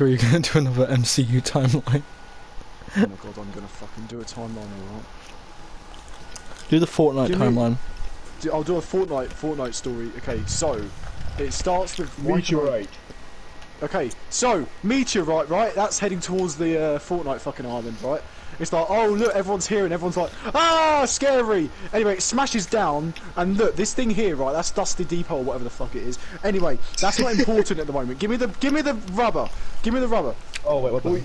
Or are you gonna do another MCU timeline? Oh my god, I'm gonna fucking do a timeline, alright? Do the Fortnite timeline. I'll do a Fortnite story. Okay, so it starts with meteorite. Okay, so meteorite, right? That's heading towards the Fortnite fucking island, right? It's like, oh look, everyone's here, and everyone's like, ah, scary. Anyway, it smashes down, and look, this thing here, right? That's Dusty Depot, or whatever the fuck it is. Anyway, that's not important at the moment. Give me the rubber. Give me the rubber. Oh wait, what the?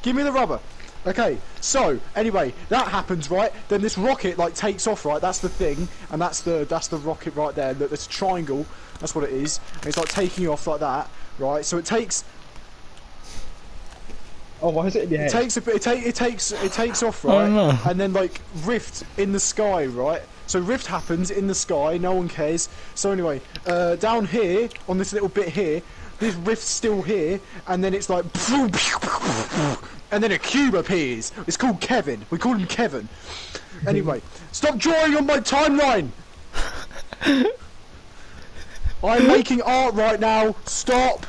Give me the rubber. Okay, so anyway, that happens, right? Then this rocket like takes off, right? That's the thing, and that's the rocket right there. Look, there's a triangle. That's what it is. And it's like taking off like that, right? So it takes. Oh, why is it in your head? It takes off, right? Oh, no. And then like rift in the sky, right? So rift happens in the sky. No one cares. So anyway, down here on this little bit here, this rift's still here, and then it's like. And then a cube appears. It's called Kevin. We call him Kevin. Anyway, stop drawing on my timeline! I'm making art right now. Stop!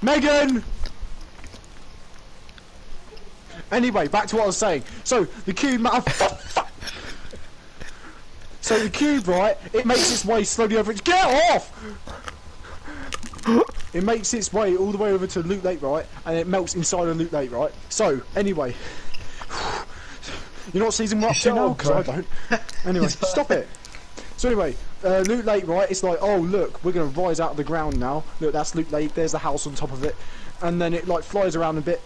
Megan! Anyway, back to what I was saying. So, the cube... So the cube, right, it makes its way slowly over... Get off! It makes its way all the way over to Loot Lake, right? And it melts inside of Loot Lake, right? So, anyway. You know what season we're up to now? Because I don't. Anyway, stop it. So anyway, Loot Lake, right? It's like, oh look, we're going to rise out of the ground now. Look, that's Loot Lake. There's the house on top of it. And then it like flies around a bit.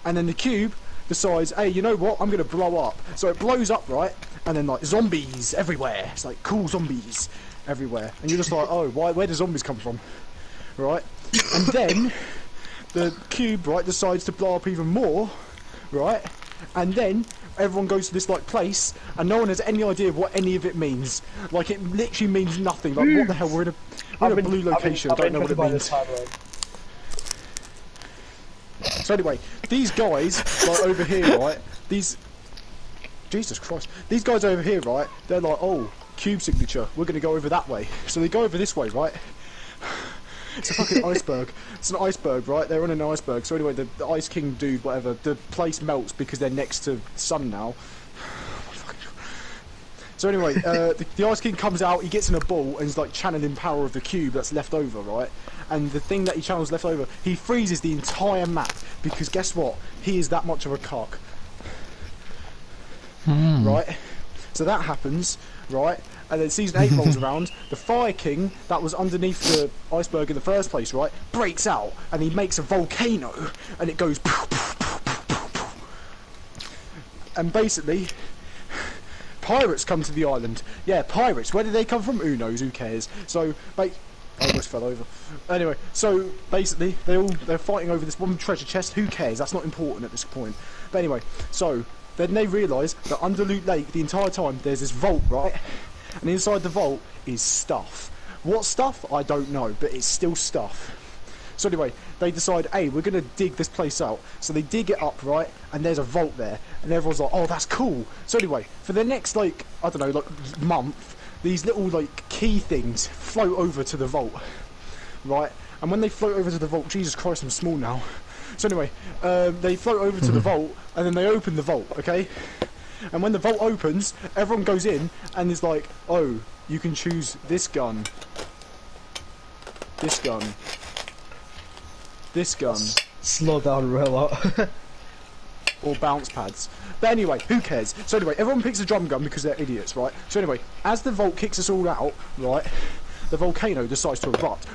And then the cube decides, hey, you know what? I'm going to blow up. So it blows up, right? And then like zombies everywhere. It's like cool zombies everywhere. And you're just like, oh, where do zombies come from? Right? And then the cube, right, decides to blow up even more, right? And then everyone goes to this like place, and no one has any idea what any of it means. Like it literally means nothing. Like what the hell? We're in a blue location. I don't know what it means. So anyway, these guys like over here, right? Jesus Christ, these guys over here, right? They're like, oh, cube signature. We're gonna go over that way. So they go over this way, right? It's a fucking iceberg. It's an iceberg, right? They're on an iceberg. So anyway, the Ice King dude, whatever, the place melts because they're next to sun now. So anyway, the Ice King comes out, he gets in a ball, and he's like channeling power of the cube that's left over, right? And the thing that he channels left over, he freezes the entire map, because guess what? He is that much of a cock. Right? So that happens, right? And then season 8 rolls around, the Fire King, that was underneath the iceberg in the first place, right, breaks out, and he makes a volcano, and it goes and basically, pirates come to the island. Yeah, pirates, where did they come from? Who knows, who cares? So, I almost fell over. Anyway, so basically, they're fighting over this one treasure chest, who cares, that's not important at this point. But anyway, so, then they realise that under Loot Lake, the entire time, there's this vault, right? And inside the vault is stuff. What stuff? I don't know, but it's still stuff. So anyway, they decide, hey, we're going to dig this place out. So they dig it up, right? And there's a vault there. And everyone's like, oh, that's cool. So anyway, for the next, like, I don't know, like, month, these little, like, key things float over to the vault. Right? And when they float over to the vault, Jesus Christ, I'm small now. So anyway, they float over to the vault, and then they open the vault, okay? And when the vault opens, everyone goes in and is like, oh, you can choose this gun, this gun, this gun. Slow down real lot. Or bounce pads. But anyway, who cares? So anyway, everyone picks a drum gun because they're idiots, right? So anyway, as the vault kicks us all out, right, the volcano decides to erupt.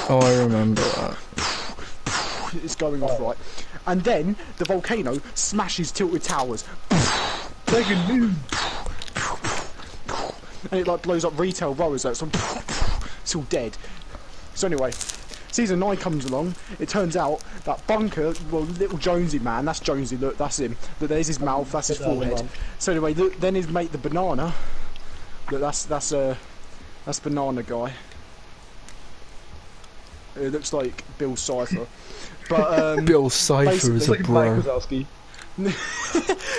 Oh, I remember that. It's going off, right? And then the volcano smashes Tilted Towers. And it like blows up retail rows, so it's all dead. So anyway, season 9 comes along. It turns out that Bunker, well, little Jonesy man, that's Jonesy. Look, that's him. But there's his mouth, that's his forehead. So anyway, look, then his mate, the banana. Look, that's banana guy. It looks like Bill Cipher. But Bill Cipher is a bro.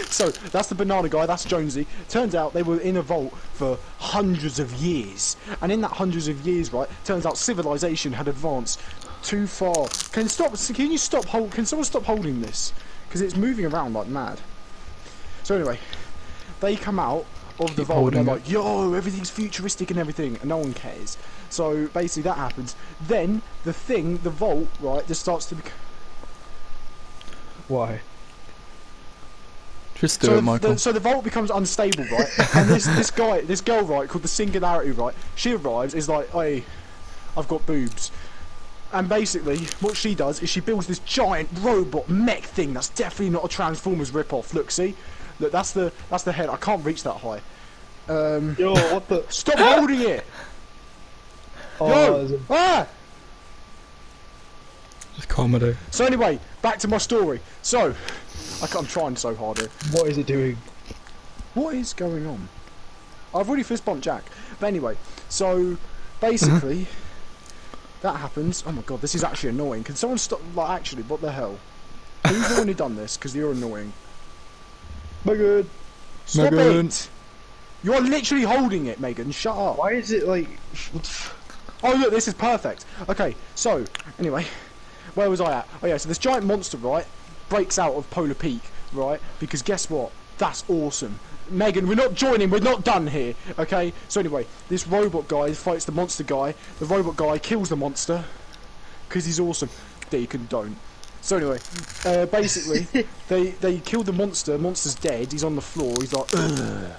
So that's the banana guy, that's Jonesy. Turns out they were in a vault for hundreds of years, and in that hundreds of years, right, turns out civilization had advanced too far. Can you stop Can someone stop holding this? Because it's moving around like mad. So anyway, they come out of the vault and they're like, yo, everything's futuristic and everything, and no one cares. So basically that happens. Then the vault, right, just starts to become... Why? Just do it, Michael. So the vault becomes unstable, right? And this girl, right, called the Singularity, right, she arrives, is like, hey, I've got boobs. And basically, what she does is she builds this giant robot mech thing that's definitely not a Transformers rip-off. Look, see? Look, that's the head. I can't reach that high. Yo, what the... Stop holding it! Oh, Yo! Ah! It's comedy. So anyway, back to my story. So, I'm trying so hard here. What is it doing? What is going on? I've already fist bumped Jack. But anyway, so basically, that happens. Oh my god, this is actually annoying. Can someone stop? Like, actually, what the hell? Who's the one who done this? Because you're annoying. Megan! Stop Megan. it! You're literally holding it, Megan. Shut up. Why is it like... Oh look, this is perfect. Okay, so, anyway, where was I at? Oh yeah, so this giant monster, right, breaks out of Polar Peak, right, because guess what? That's awesome. Megan, we're not joining, we're not done here, okay? So anyway, this robot guy fights the monster guy. The robot guy kills the monster, because he's awesome. Deacon, don't. So anyway, basically, they kill the monster. Monster's dead. He's on the floor. He's like, ugh.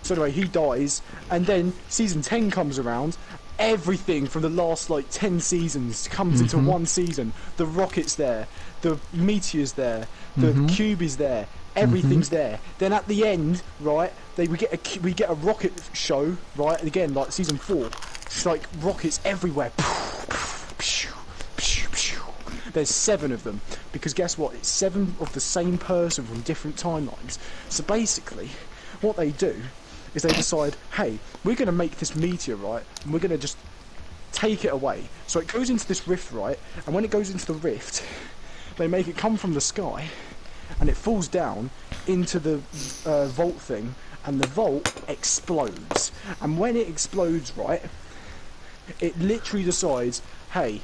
So anyway, he dies, and then season 10 comes around. Everything from the last like 10 seasons comes into one season. The rocket's there, the meteor's there, the cube is there. Everything's there. Then at the end, right, we get a rocket show, right? And again, like season 4, it's like rockets everywhere. There's 7 of them, because guess what? It's 7 of the same person from different timelines. So basically, what they do is they decide, hey, we're going to make this meteor, right, and we're going to just take it away. So it goes into this rift, right, and when it goes into the rift, they make it come from the sky, and it falls down into the vault thing, and the vault explodes. And when it explodes, right, it literally decides, hey,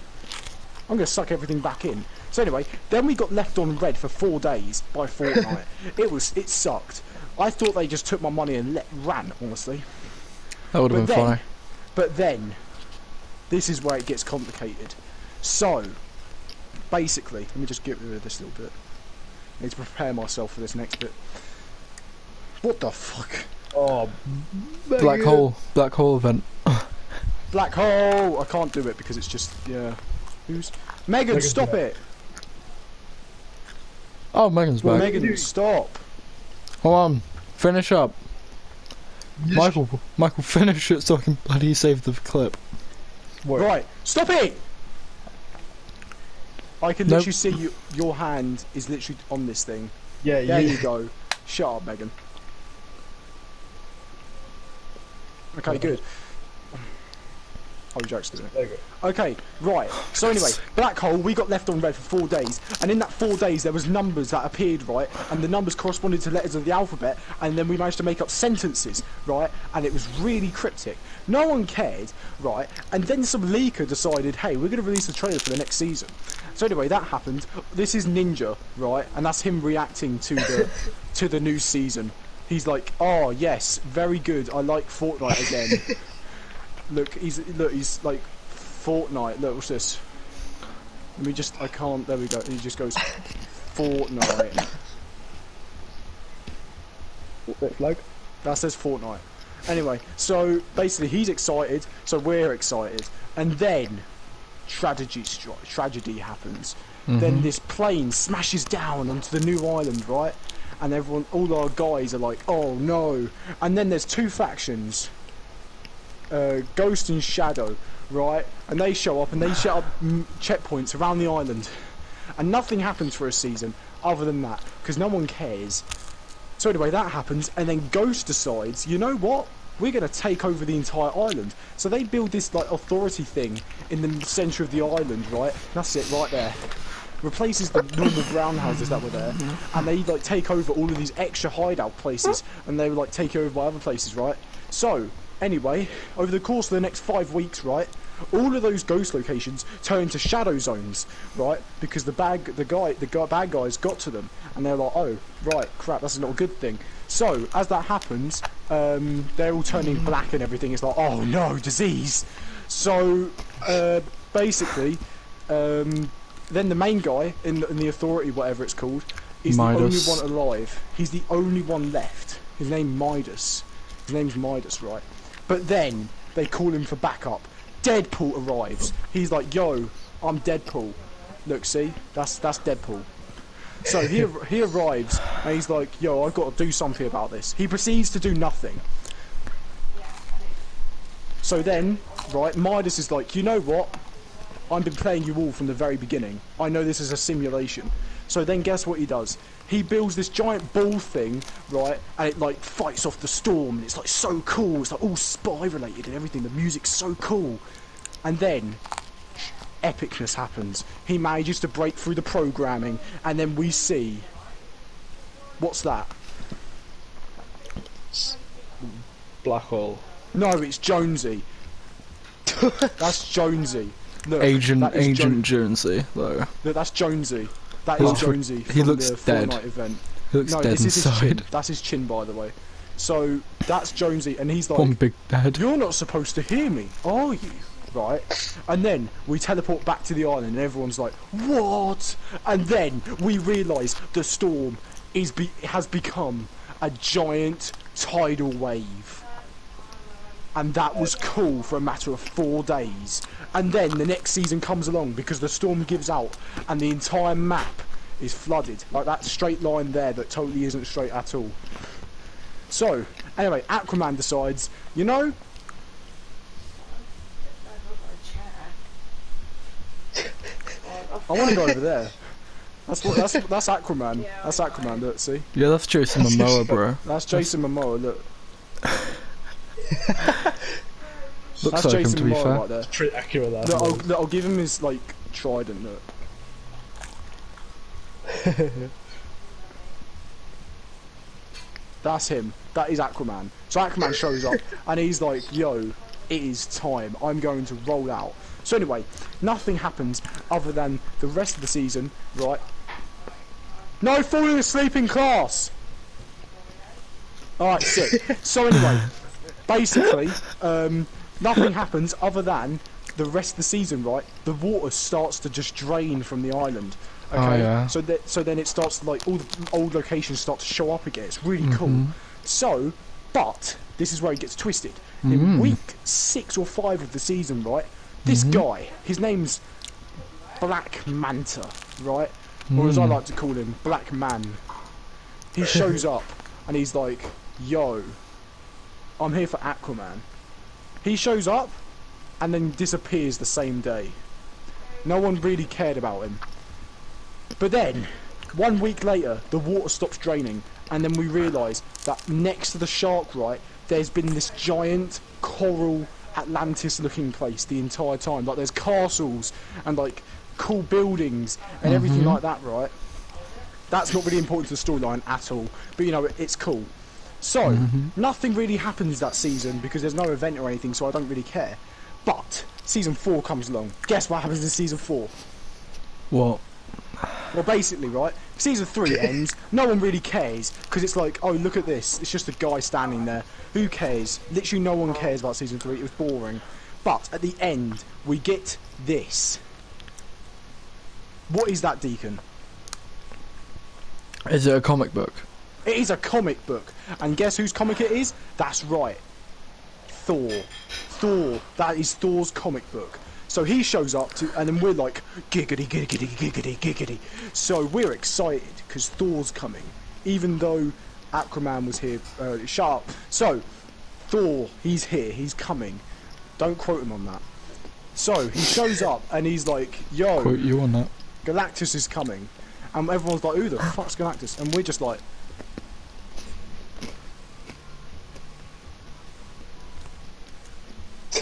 I'm going to suck everything back in. So anyway, then we got left on red for 4 days by Fortnite. It sucked. I thought they just took my money and ran, honestly. That would have been funny. But then, this is where it gets complicated. So, basically, let me just get rid of this little bit. I need to prepare myself for this next bit. What the fuck? Oh, Black hole event. Black hole! I can't do it because it's just, yeah. Who's... Megan, stop it! Oh, Megan's back. Megan, stop! Hold on, finish up. Michael, finish it so I can bloody save the clip. What? Right, stop it! I can literally see your hand is literally on this thing. Yeah, there you go. Shut up, Megan. Okay, good. Oh, Jack's doing it. There you go. Okay, right. So anyway, black hole, we got left on red for 4 days, and in that 4 days there was numbers that appeared, right, and the numbers corresponded to letters of the alphabet, and then we managed to make up sentences, right, and it was really cryptic. No one cared, right, and then some leaker decided, hey, we're going to release the trailer for the next season. So anyway, that happened. This is Ninja, right, and that's him reacting to the to the new season. He's like, oh yes, very good, I like Fortnite again. Look, he's like Fortnite. Look, what's this? Let me just. I can't. There we go. He just goes Fortnite. That flag? That says Fortnite. Anyway, so basically he's excited, so we're excited, and then tragedy happens. Then this plane smashes down onto the new island, right? And all our guys are like, oh no! And then there's 2 factions. Ghost and Shadow, right? And they show up and they set up checkpoints around the island, and nothing happens for a season other than that because no one cares. So anyway, that happens, and then Ghost decides, you know what? We're going to take over the entire island. So they build this like authority thing in the centre of the island, right? That's it, right there. Replaces the normal brown houses that were there, and they like take over all of these extra hideout places, and they take over by other places, right? So anyway, over the course of the next 5 weeks, right, all of those ghost locations turn into shadow zones, right? Because the bad guys got to them, and they're like, oh, right, crap, that's not a good thing. So as that happens, they're all turning black and everything. It's like, oh no, disease. So basically, then the main guy in the authority, whatever it's called, is Midas. the only one alive. He's the only one left. His name's Midas. His name's Midas, right? But then they call him for backup. Deadpool arrives. He's like, yo, I'm Deadpool. Look, see? That's Deadpool. So he arrives and he's like, yo, I've got to do something about this. He proceeds to do nothing. So then, right, Midas is like, you know what? I've been playing you all from the very beginning. I know this is a simulation. So then guess what he does? He builds this giant ball thing, right, and it like fights off the storm, and it's like so cool. It's like all spy related and everything. The music's so cool. And then epicness happens. He manages to break through the programming, and then we see, what's that? Black hole. No, it's Jonesy. That's Jonesy. Look, Agent that is Jonesy, though. Look, that's Jonesy. That is Jonesy from he looks the dead. Fortnite event. He looks No, dead this is his chin. inside. That's his chin, by the way. So that's Jonesy, and he's One like, big bed. "You're not supposed to hear me, are you?" Right? And then we teleport back to the island, and everyone's like, "What?" And then we realise the storm has become a giant tidal wave. And that was cool for a matter of 4 days. And then the next season comes along because the storm gives out and the entire map is flooded. Like that straight line there that totally isn't straight at all. So, anyway, Aquaman decides, you know, I want to go over there. That's Aquaman. That's Aquaman, look, see? Yeah, that's Jason Momoa, bro. That's Jason Momoa, look. Looks That's like Jason him, to be Momoa fair. right there. Pretty accurate that. Look, I'll give him his, like, trident, look. That's him. That is Aquaman. So Aquaman shows up, and he's like, yo, it is time. I'm going to roll out. So anyway, nothing happens other than the rest of the season, right? No falling asleep in class! Alright, sick. So anyway, basically, nothing happens other than the rest of the season, right? The water starts to just drain from the island. Okay? Oh, yeah. So then it starts to, like, all the old locations start to show up again. It's really cool. So, but this is where it gets twisted. In week 6 or 5 of the season, right? This guy, his name's Black Manta, right? Or as I like to call him, Black Man. He shows up and he's like, yo, I'm here for Aquaman. He shows up and then disappears the same day. No one really cared about him. But then, 1 week later, the water stops draining, and then we realise that next to the shark, right, there's been this giant coral Atlantis-looking place the entire time. Like, there's castles and, like, cool buildings and everything like that, right? That's not really important to the storyline at all, but, you know, it's cool. So, nothing really happens that season because there's no event or anything, so I don't really care. But, season 4 comes along. Guess what happens in season 4? What? Well, basically, right, season 3 ends, no one really cares, because it's like, oh, look at this, it's just a guy standing there. Who cares? Literally no one cares about season 3, it was boring. But, at the end, we get this. What is that, Deacon? Is it a comic book? It is a comic book, and guess whose comic it is? That's right, Thor. Thor, that is Thor's comic book. So he shows up to, and then we're like, giggity, giggity, giggity, giggity. So we're excited because Thor's coming, even though Aquaman was here. Shut up. So Thor, he's here, he's coming. Don't quote him on that. So he shows up and he's like, yo, Quote you on that. Galactus is coming, and everyone's like, who the fuck's Galactus? And we're just like,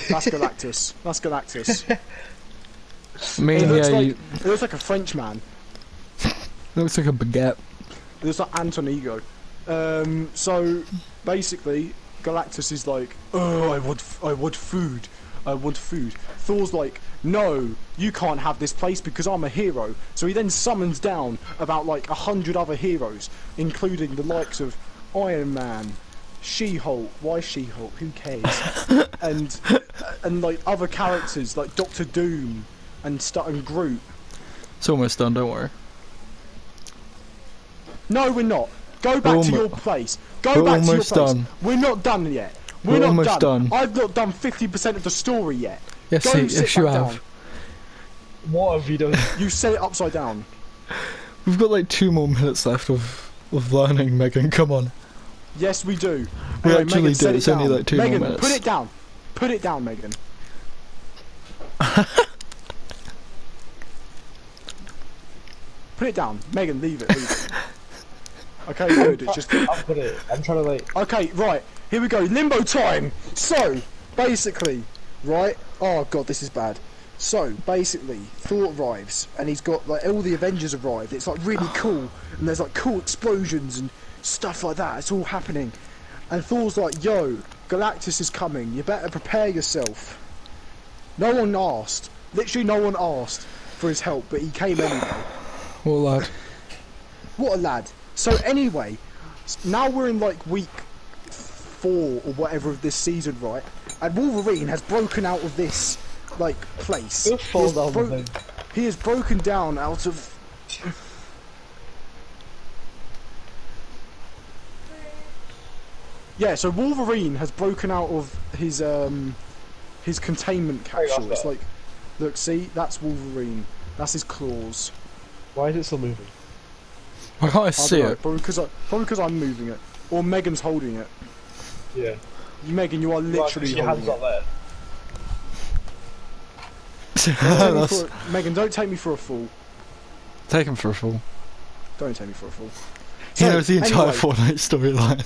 that's Galactus. That's Galactus. I mean, It looks like a French man. looks like a baguette. It looks like Antonigo. So basically, Galactus is like, oh, I want food. want food. Thor's like, no, you can't have this place because I'm a hero. So he then summons down about like 100 other heroes, including the likes of Iron Man, She-Hulk. Why She-Hulk? Who cares? and like other characters like Doctor Doom and Groot. It's almost done, don't worry. No, we're not. Go back to your place. Go back to your place. Done. We're not done yet. We're not almost done. I've not done 50% of the story yet. Yes, yes, you have. Down. What have you done? You set it upside down. We've got like 2 more minutes left of learning, Megan. Come on. Yes, we do. We anyway, actually Megan, do. It's only like 2 more Megan, minutes. put it down. Put it down, Megan. Put it down. Megan, leave it. Leave it. Okay, good. It's just. I'll put it. I'm trying to like. Okay, right. Here we go. Limbo time. So, basically, right. Oh god, this is bad. So, basically, Thor arrives, and he's got like all the Avengers arrived. It's like really cool, and there's like cool explosions and stuff like that. It's all happening, and Thor's like, "Yo, Galactus is coming. You better prepare yourself." No one asked. Literally, no one asked for his help, but he came anyway. What a lad. What a lad. So anyway, now we're in like week 4 or whatever of this season, right? And Wolverine has broken out of this like place. He has broken down out of. Yeah, so Wolverine has broken out of his containment capsule. It's like, look, see, that's Wolverine. That's his claws. Why is it still moving? Why can't I see it? Probably because I'm moving it, or Megan's holding it. Yeah. Megan, you are literally your hands holding up there. Megan, don't take me for a fool. Take him for a fool. Don't take me for a fool. He knows the entire Fortnite storyline.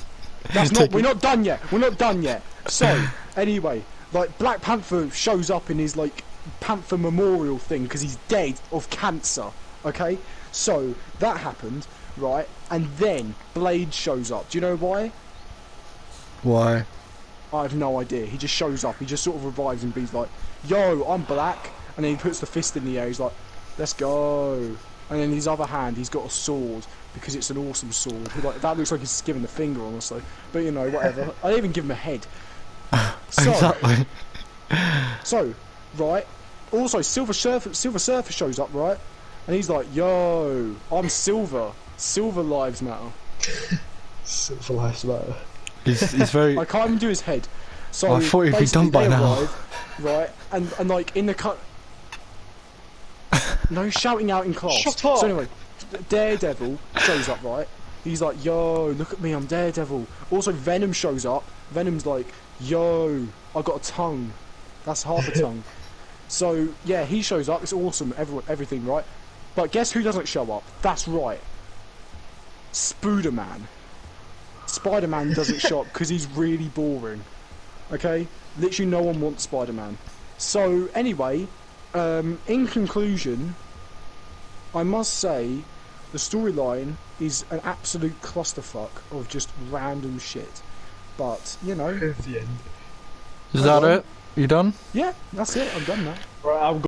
That's not. We're not done yet. We're not done yet. So anyway, like Black Panther shows up in his like Panther memorial thing because he's dead of cancer. Okay, so that happened, right? And then Blade shows up. Do you know why? Why? I have no idea. He just shows up. He just sort of revives and he's like, "Yo, I'm black," and then he puts the fist in the air. He's like, "Let's go." And then his other hand, he's got a sword because it's an awesome sword. Like, that looks like he's giving the finger, honestly. But you know, whatever. I didn't even give him a head. So, exactly. So, right. Also, Silver Surfer shows up, right? And he's like, "Yo, I'm Silver. Silver lives matter." Silver lives matter. He's very. I can't even do his head. So I thought he'd be done by now. Arrive, right? And like in the cut. No shouting out in class. Shut up. So anyway, Daredevil shows up, right? He's like, "Yo, look at me, I'm Daredevil." Also, Venom shows up. Venom's like, "Yo, I got a tongue. That's half a tongue." So yeah, he shows up. It's awesome. Everything, right? But guess who doesn't show up? That's right. Spider-Man. Spider-Man doesn't show up because he's really boring. Okay? Literally no one wants Spider-Man. So anyway, in conclusion, I must say the storyline is an absolute clusterfuck of just random shit. But, you know. It's the end. Is that it? You done? Yeah, that's it. I'm done now. Right, I'm